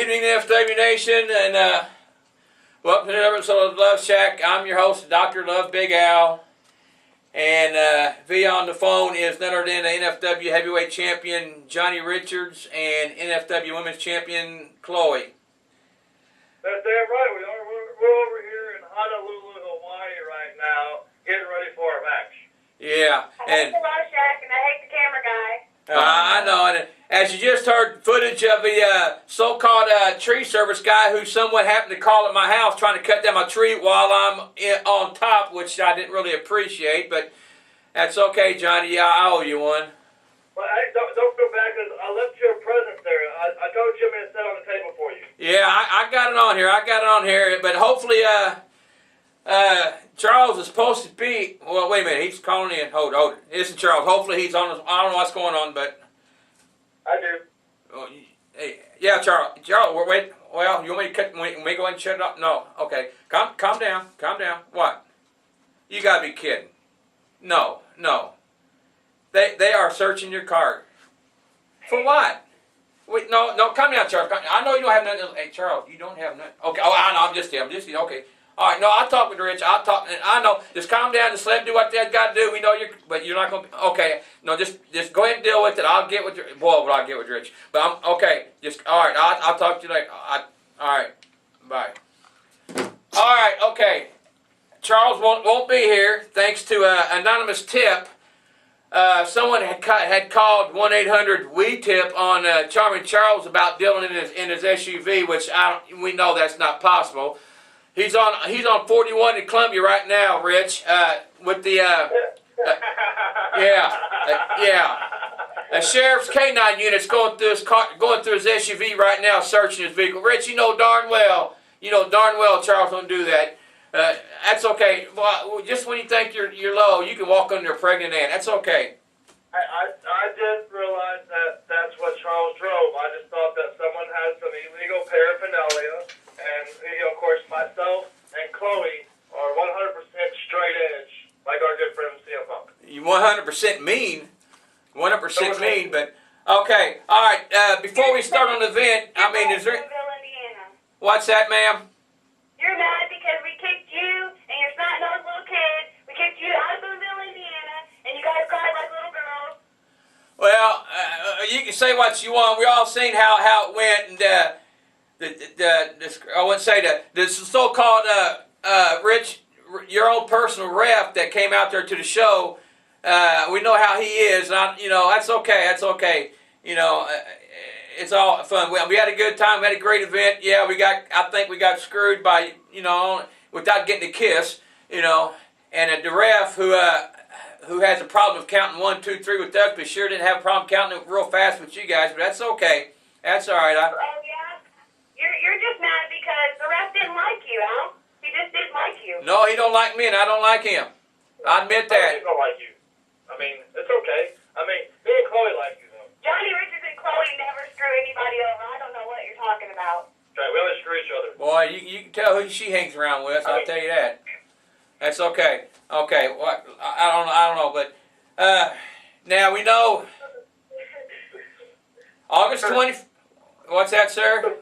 evening, FW Nation, and welcome to another episode of Luv Shak. I'm your host, Dr. Love Big Al, and via on the phone is none other than the NFW Heavyweight Champion Johnny Richards and NFW Women's Champion Khloe. That's damn right. We're over here in Honolulu, Hawaii right now, getting ready for our match. Yeah, I hate the Luv Shak and I hate the camera guy. I know, and as you just heard footage of the so-called tree service guy who someone happened to call at my house trying to cut down my tree while I'm on top, which I didn't really appreciate, but that's okay, Johnny. Yeah, I owe you one. Well, hey, don't go back, because I left you a present there. I told Jimmy to set on the table for you. Yeah, I got it on here, but hopefully Charles is supposed to be, well, wait a minute, he's calling in. Hold it. This is Charles. Hopefully he's on, I don't know what's going on, but. I do. Oh, hey, yeah, Charles, wait, well, you want me to cut, want me to go ahead and shut it up? No, okay. Calm down. What? You gotta be kidding. No. They are searching your car. For what? Wait, no, calm down, Charles. I know you don't have nothing. Hey, Charles, you don't have nothing. Okay, I know, I'm just kidding, okay. All right, no, I'll talk with Rich. I know. Just calm down. Just let him do what they got to do. We know but you're not going to. Okay, no, just go ahead and deal with it. I'll get with I'll get with Rich. But I'm okay. Just all right. I'll talk to you later. All right, bye. All right, okay. Charles won't be here thanks to an anonymous tip. Someone had called 1-800-WE-TIP on Charming Charles about dealing in his SUV, which we know that's not possible. He's on 41 in Columbia right now, Rich, with the a sheriff's K9 unit's going through his SUV right now, searching his vehicle. Rich, you know darn well Charles don't do that. That's okay. Well, just when you think you're low, you can walk under a pregnant ant. That's okay. I didn't realize that that's what Charles drove. I just thought that someone had some illegal paraphernalia. And, of course, myself and Khloe are 100% straight edge, like our good friend CM Punk. You 100% mean. 100% mean, but, okay. All right, before we start on the event, is there... What's that, ma'am? You're mad because we kicked you and your snot-nosed little kid. We kicked you out of Boonville, Indiana, and you guys cried like little girls. Well, you can say what you want. We all seen how it went, and... I wouldn't say that. This so-called Rich, your own personal ref that came out there to the show. We know how he is. And that's okay. It's all fun. We had a good time. We had a great event. Yeah, I think we got screwed by without getting a kiss. And the ref who has a problem of counting 1, 2, 3 with us, but sure didn't have a problem counting it real fast with you guys. But that's okay. That's all right. You're just mad because the ref didn't like you, Al. He just didn't like you. No, he don't like me, and I don't like him. I admit that. He don't like you. It's okay. Me and Khloe like you, though. Johnny Richards and Khloe never screw anybody over. I don't know what you're talking about. Right, we only screw each other. Boy, you can tell who she hangs around with. I'll tell you that. That's okay. Okay, what? I don't know, but now we know August 20th. What's that, sir?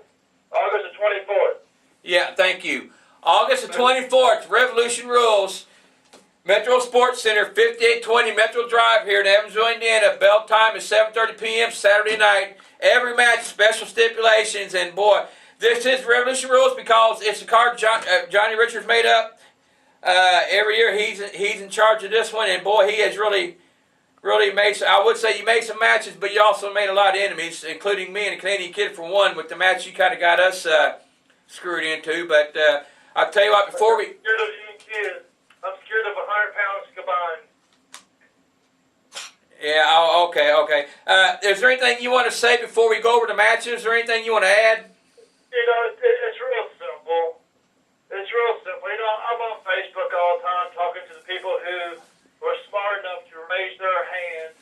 August the 24th. Yeah, thank you. August the 24th, Revolution Rules, Metro Sports Center, 5820 Metro Drive here in Evansville, Indiana. Bell time is 7:30 p.m. Saturday night. Every match, special stipulations, and boy, this is Revolution Rules because it's a card Johnny Richards made up. Every year he's in charge of this one, and boy, he has really made, I would say you made some matches, but you also made a lot of enemies, including me and the Canadian Kid for one, with the match you kind of got us screwed into. But I'll tell you what, before we... I'm scared of 100 pounds combined. Yeah, okay. Is there anything you want to say before we go over the matches, or anything you want to add? It's real simple. I'm on Facebook all the time talking to the people who were smart enough to raise their hand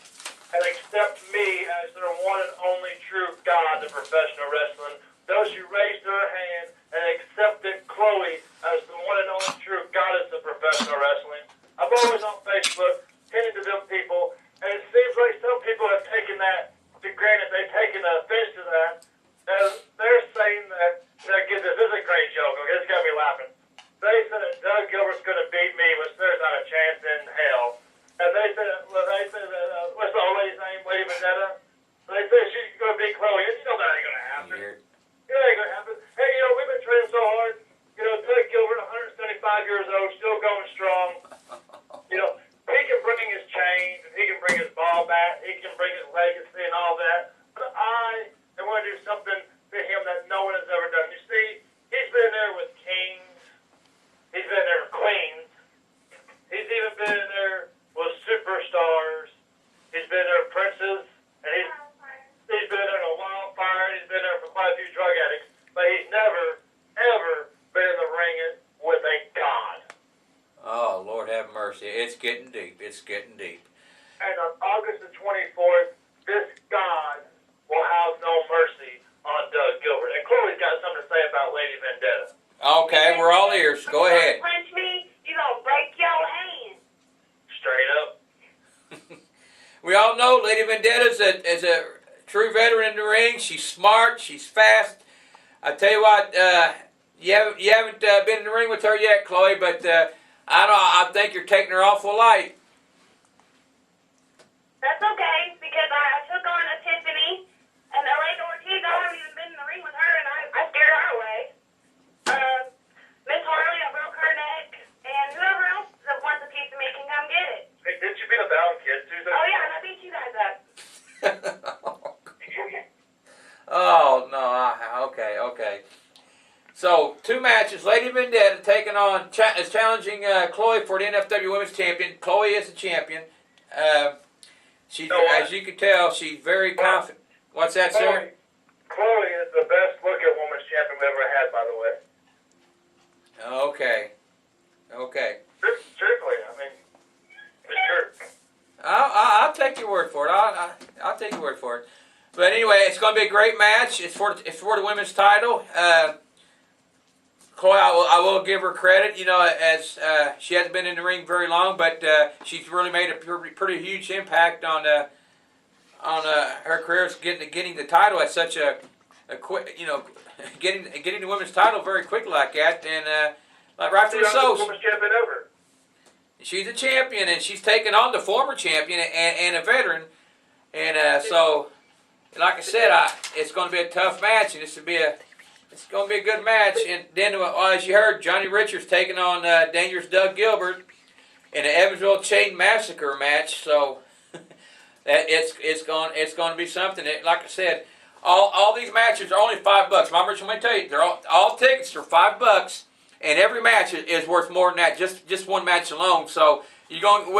and accept me as their one and only true God of professional wrestling. Those who raised their hand and accepted Khloe as the one and only true goddess of professional wrestling. I'm always on Facebook, tending to them people, and it seems like some people have taken that to granted. They've taken offense to that, and they're saying that they said that Doug Gilbert's going to beat me, which there's not a chance in hell. And they said that, what's the old lady's name, Lady Vendetta? They said she's going to beat Khloe. And you know that ain't going to happen. Here. You know that ain't going to happen. Hey, you know, we've been training so hard. You know, Doug Gilbert, 175 years old, still going strong. You know, he can bring his chains, and he can bring his ball back, he can bring his legacy and all that. But I am going to do something to him that no one has ever done. You see, he's been there with kings. He's been there with queens. He's even been there with superstars. He's been there with princes. And he's been there in a wildfire. He's been there for quite a few drug addicts. But he's never, ever been in the ring with a god. Oh, Lord have mercy. It's getting deep. It's getting deep. And on August the 24th, this God will have no mercy on Doug Gilbert. And Khloe's got something to say about Lady Vendetta. Okay, we're all ears. Go ahead. Punch me, you gonna break your hand. Straight up. We all know Lady Vendetta is a true veteran in the ring. She's smart. She's fast. I tell you what, you haven't been in the ring with her yet, Khloe, but I think you're taking her awful light. That's okay, because I took on a Tiffany, and Elena Ortiz, I haven't even been in the ring with her, and I scared her away. Miss Harley, I broke her neck, and whoever else that wants a piece of me can come get it. Hey, didn't you beat a Bound Kid Tuesday? Oh yeah, and I beat you guys up. Oh, no. Okay. So, 2 matches. Lady Vendetta taking on, is challenging Khloe for the NFW Women's Champion. Khloe is the champion. She, as you can tell, she's very confident. What's that, sir? Khloe is the best looking women's champion we've ever had, by the way. Okay. Truthfully, I mean, it's true. I'll take your word for it. I'll take your word for it. But anyway, it's going to be a great match. It's for the women's title. Khloe, I will give her credit. You know, as she hasn't been in the ring very long, but she's really made a pretty huge impact on her career, getting the title at such a quick, you know, getting the women's title very quickly like that, and like rightfully so. Women's champion ever. She's a champion, and she's taken on the former champion and a veteran, and so, like I said, it's going to be a tough match, and it's going to be a good match. And then, as you heard, Johnny Richards taking on Dangerous Doug Gilbert in an Evansville Chain Massacre match. So it's going to be something. Like I said, all these matches are only $5. Mom Richard, let me tell you, they're all tickets are $5, and every match is worth more than that. Just one match alone. So you're going to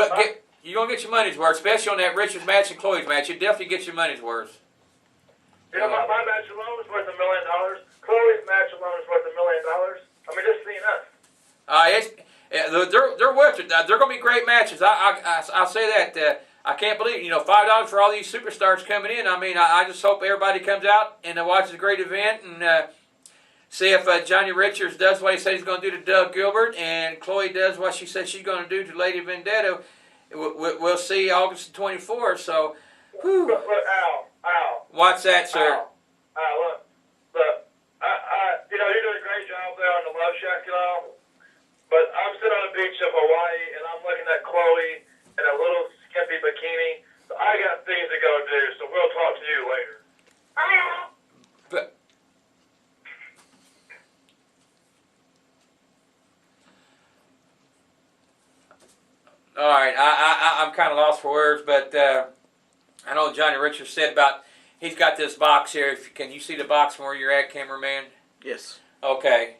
get your money's worth, especially on that Richards match and Khloe's match. You definitely get your money's worth. You know, my match alone is worth $1 million. Khloe's match alone is worth $1 million. I mean, just seeing us. They're worth it. They're going to be great matches. I'll say that. I can't believe it. You know, $5 for all these superstars coming in. I mean, I just hope everybody comes out and watches a great event and see if Johnny Richards does what he said he's going to do to Doug Gilbert, and Khloe does what she said she's going to do to Lady Vendetta. We'll see August 24th. So, whew. Look, Al. What's that, sir? Al, look. You know, you're doing a great job there on the Luv Shak, you know. But I'm sitting on the beach of Hawaii, and I'm looking at Khloe in a little skimpy bikini. So I got things to go do, so we'll talk to you later. Bye, Al. But, all right, I'm kind of lost for words, but I know Johnny Richards said about he's got this box here. Can you see the box from where you're at, cameraman? Yes. Okay.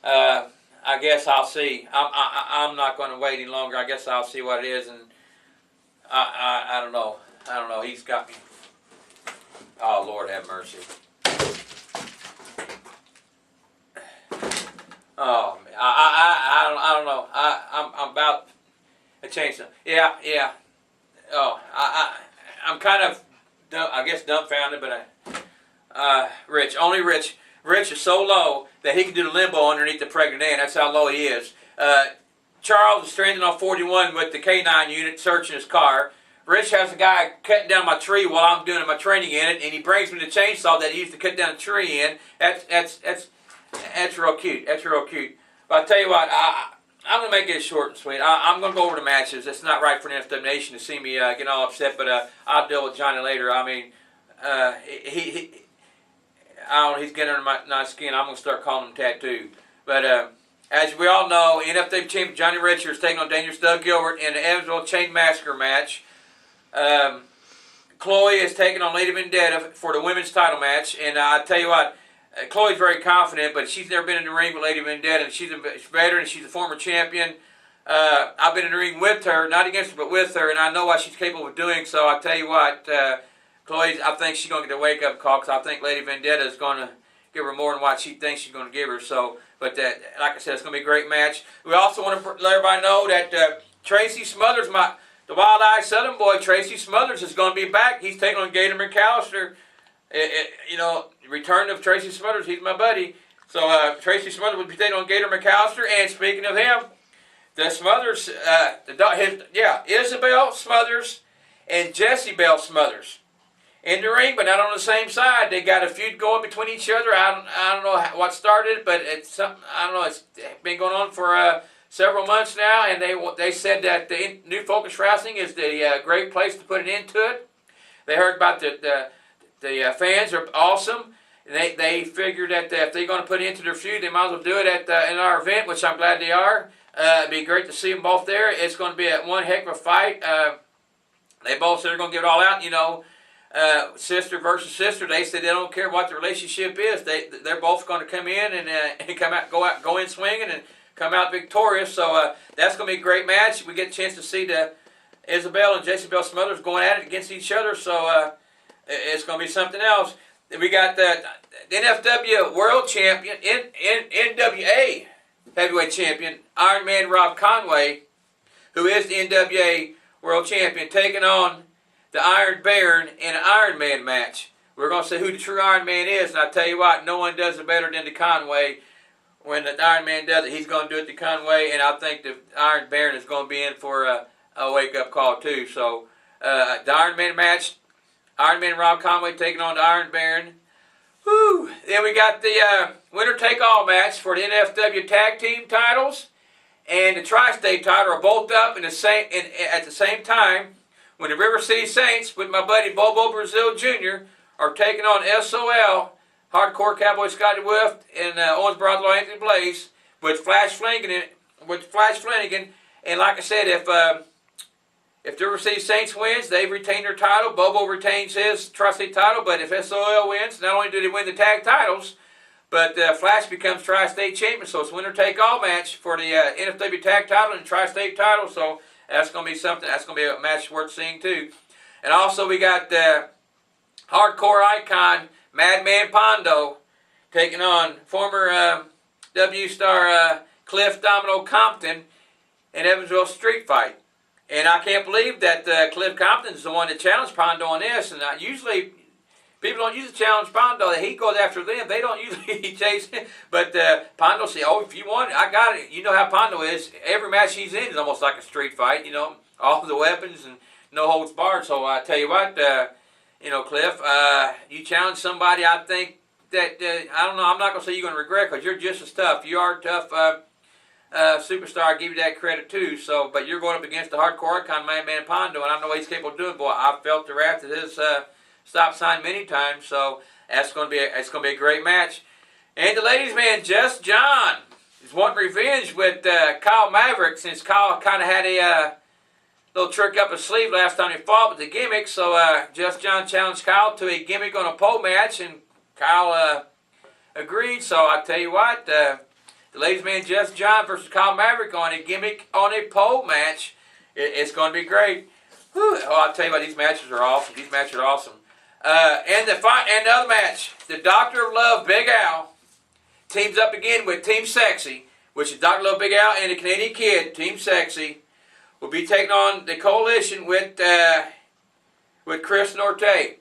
I guess I'll see. I'm not going to wait any longer. I guess I'll see what it is, and I don't know. He's got me. Oh, Lord have mercy. Oh, man. I don't know. I'm about to change something. Yeah. Oh, I'm kind of, I guess, dumbfounded, but Rich is so low that he can do the limbo underneath the pregnant ant. That's how low he is. Charles is stranded on 41 with the K9 unit searching his car. Rich has a guy cutting down my tree while I'm doing my training in it, and he brings me the chainsaw that he used to cut down the tree in. That's real cute. That's real cute. But I tell you what, I'm going to make it short and sweet. I'm going to go over the matches. It's not right for an NFW Nation to see me get all upset, but I'll deal with Johnny later. I mean, I don't know, he's getting under my skin. I'm going to start calling him Tattoo. But as we all know, NFW champion Johnny Richards taking on Dangerous Doug Gilbert in the Evansville Chain Massacre match. Khloe is taking on Lady Vendetta for the women's title match. And I tell you what, Chloe's very confident, but she's never been in the ring with Lady Vendetta, and she's a veteran, she's a former champion. I've been in the ring with her, not against her, but with her, and I know what she's capable of doing. So I tell you what, Chloe, I think she's going to get a wake-up call, because I think Lady Vendetta is going to give her more than what she thinks she's going to give her. So, but like I said, it's going to be a great match. We also want to let everybody know that Tracy Smothers, the Wild-Eyed Southern boy, Tracy Smothers, is going to be back. He's taking on Gator McAllister. You know, return of Tracy Smothers. He's my buddy. So Tracy Smothers will be taking on Gator McAllister. And speaking of him, the Smothers, Isabel Smothers and Jessie Bell Smothers in the ring, but not on the same side. They got a feud going between each other. I don't know what started, but it's something. I don't know. It's been going on for several months now, and they said that the New Focus Wrestling is the great place to put an end to it. They heard about the fans are awesome. And they figured that if they're going to put into their feud, they might as well do it in our event, which I'm glad they are. It'd be great to see them both there. It's going to be one heck of a fight. They both said they're going to give it all out. You know, sister versus sister. They said they don't care what the relationship is. They're both going to come in and go in swinging and come out victorious. So that's going to be a great match. We get a chance to see the Isabel and Jessie Bell Smothers going at it against each other. So it's going to be something else. We got the NFW World Champion, NWA Heavyweight Champion, Iron Man Rob Conway, who is the NWA World Champion, taking on the Iron Baron in an Iron Man match. We're going to see who the true Iron Man is, and I tell you what, no one does it better than the Conway. When the Iron Man does it, he's going to do it to Conway, and I think the Iron Baron is going to be in for a wake-up call too. So the Iron Man match, Iron Man Rob Conway taking on the Iron Baron. Woo! Then we got the winner take all match for the NFW Tag Team titles and the Tri-State title are both up at the same time when the River City Saints with my buddy Bobo Brazil Jr. are taking on SOL, Hardcore Cowboy Scotty Wolf and Owensboro Anthony Blaze with Flash Flanagan. And like I said, if the River City Saints wins, they retain their title. Bobo retains his Tri-State title. But if SOL wins, not only do they win the tag titles, but Flash becomes Tri-State champion. So it's winner-take-all match for the NFW tag title and Tri-State title. So that's going to be something. That's going to be a match worth seeing too. And also we got the hardcore icon Madman Pondo taking on former W-star Cliff Domino Compton in Evansville street fight. And I can't believe that Cliff Compton is the one that challenged Pondo on this. And usually, people don't usually challenge Pondo. He goes after them. They don't usually chase him. But Pondo says, "Oh, if you want it, I got it." You know how Pondo is. Every match he's in is almost like a street fight. You know, all the weapons and no holds barred. So I tell you what, Cliff, you challenge somebody. I think that I don't know. I'm not gonna say you're gonna regret because you're just as tough. You are tough. Superstar, I give you that credit too. So, but you're going up against the hardcore icon Madman Pondo, and I know what he's capable of doing. Boy, I've felt the wrath of his stop sign many times. So that's going to be a great match. And the ladies' man, Just John, is wanting revenge with Kyle Maverick since Kyle kind of had a little trick up his sleeve last time he fought with the gimmick. So Just John challenged Kyle to a gimmick on a pole match, and Kyle agreed. So I tell you what. The ladies' man, Just John versus Kyle Maverick on a gimmick on a pole match. It's going to be great. Whew. Oh, I'll tell you what, these matches are awesome. These matches are awesome. And the other match, the Doctor of Love, Big Al, teams up again with Team Sexy, which is Dr. Love, Big Al, and the Canadian Kid, Team Sexy, will be taking on the Coalition with Chris Norte.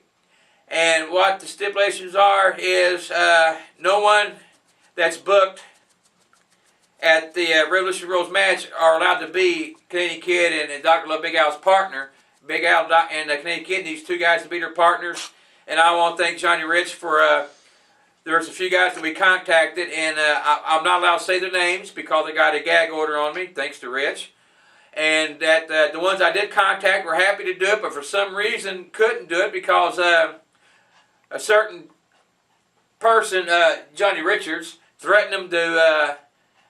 And what the stipulations are is no one that's booked at the Revolution Rose match are allowed to be Canadian Kid and Dr. Love Big Al's partner. Big Al and Canadian Kid, these two guys to be their partners. And I want to thank Johnny Rich for there's a few guys that we contacted, and I'm not allowed to say their names because they got a gag order on me, thanks to Rich. And that the ones I did contact were happy to do it, but for some reason couldn't do it because a certain person, Johnny Richards, threatened them to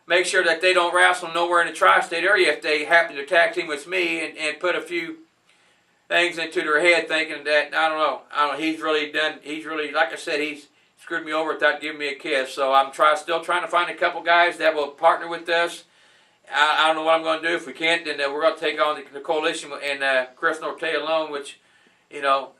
make sure that they don't wrestle nowhere in the tri-state area if they happen to tag team with me, and put a few things into their head thinking that, I don't know, he's really, like I said, he's screwed me over without giving me a kiss. So I'm still trying to find a couple guys that will partner with us. I don't know what I'm going to do. If we can't, then we're going to take on the coalition and Chris Norte alone, which, you know,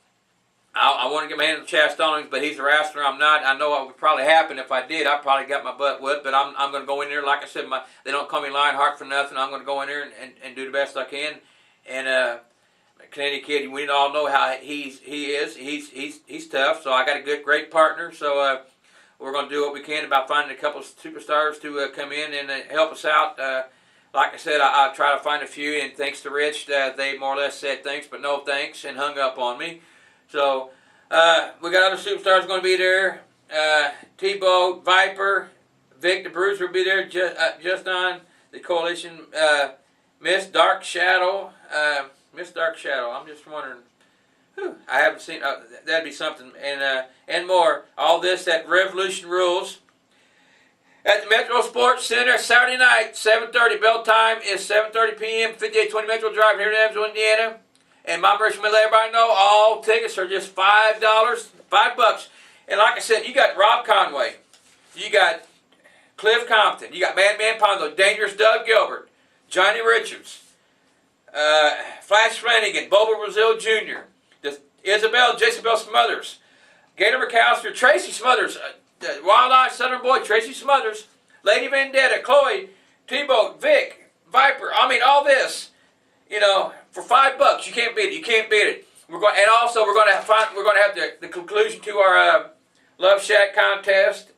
I want to get my hand on Chas Stallings, but he's a wrestler. I'm not. I know what would probably happen if I did. I probably got my butt whipped, but I'm going to go in there. Like I said, they don't call me Lionheart for nothing. I'm going to go in there and do the best I can. And Canadian kid, we all know how he is. He's tough. So I got a great partner. So we're going to do what we can about finding a couple of superstars to come in and help us out. Like I said, I try to find a few, and thanks to Rich, they more or less said thanks, but no thanks, and hung up on me. So we got other superstars going to be there. T-Boat, Viper, Vic the Bruiser will be there. Just on the coalition. Miss Dark Shadow. I'm just wondering. I haven't seen. That'd be something, and more. All this at Revolution Rules at the Metro Sports Center Saturday night, 7:30. Bell time is 7:30 p.m. 5820 Metro Drive here in Evansville, Indiana. And my merchant will let everybody know all tickets are just $5, $5. And like I said, you got Rob Conway, you got Cliff Compton, you got Madman Pondo, Dangerous Doug Gilbert, Johnny Richards, Flash Flanagan, Bobo Brazil Jr., Jezebel Smothers, Gator McAllister, Tracy Smothers, Wild Eye Southern Boy, Tracy Smothers, Lady Vendetta, Khloe, T-Boat, Vic, Viper. I mean, all this, you know, for $5, you can't beat it. You can't beat it. We're going to have the conclusion to our Luv Shak contest,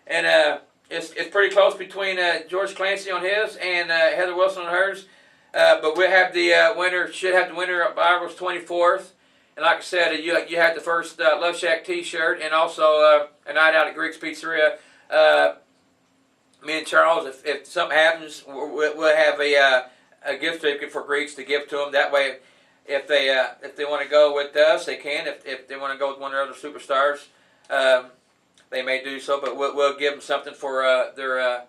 and it's pretty close between George Clancy on his and Heather Wilson on hers. But we'll have the winner. Should have the winner by August 24th. And like I said, you had the first Luv Shak T-shirt, and also a night out at Greek's Pizzeria. Me and Charles, if something happens, we'll have a gift certificate for Greeks to give to them. That way, if they want to go with us, they can. If they want to go with one of the other superstars, they may do so. But we'll give them something for their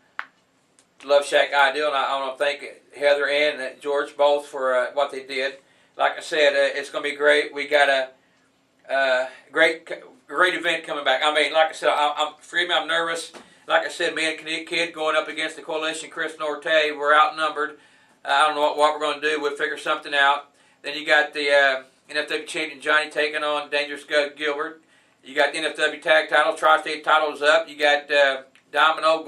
Luv Shak ideal. And I want to thank Heather and George both for what they did. Like I said, it's going to be great. We got a great event coming back. I mean, like I said, I'm nervous. Like I said, me and Canadian Kid going up against the coalition, Chris Norte, we're outnumbered. I don't know what we're going to do. We'll figure something out. Then you got the NFW champion Johnny taking on Dangerous Doug Gilbert. You got the NFW tag title, Tri-State titles up. You got Domino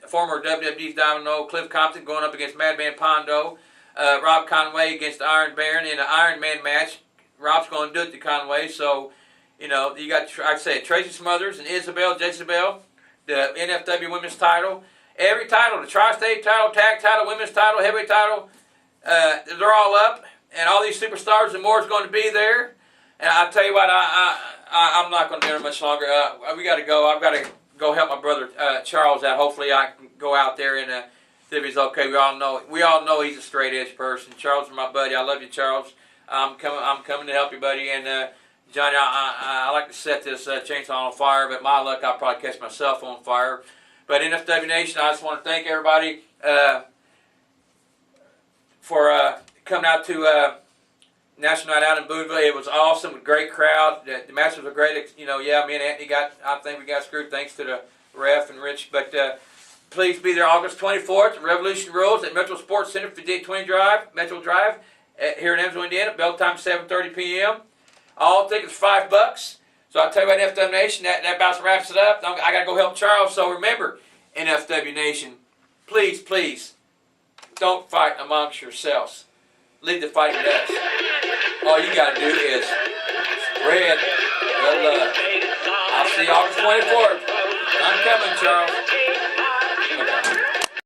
former WWE's Domino, Cliff Compton going up against Madman Pondo. Rob Conway against Iron Baron in an Iron Man match. Rob's going to do it to Conway. So, you know, you got, like I said, Tracy Smothers and Jezebel, the NFW women's title. Every title, the Tri-State title, tag title, women's title, heavyweight title, they're all up. And all these superstars and more is going to be there. And I'll tell you what, I'm not going to be there much longer. We got to go. I've got to go help my brother Charles out. Hopefully I can go out there and see if he's okay. We all know he's a straight edge person. Charles is my buddy. I love you, Charles. I'm coming to help you, buddy. And Johnny, I like to set this chainsaw on fire, but my luck, I'll probably catch myself on fire. But NFW Nation, I just want to thank everybody for coming out to National Night Out in Boonville. It was awesome, great crowd. The matches were great. You know, yeah, me and Anthony I think we got screwed thanks to the ref and Rich. But please be there August 24th, Revolution Rules at Metro Sports Center, 5820 Metro Drive, here in Evansville, Indiana. Bell time 7:30 p.m. All tickets $5. So I'll tell you about NFW Nation, that about wraps it up. I got to go help Charles. So remember, NFW Nation, please, don't fight amongst yourselves. Leave the fighting to us. All you got to do is spread the love. I'll see you August 24th. I'm coming, Charles.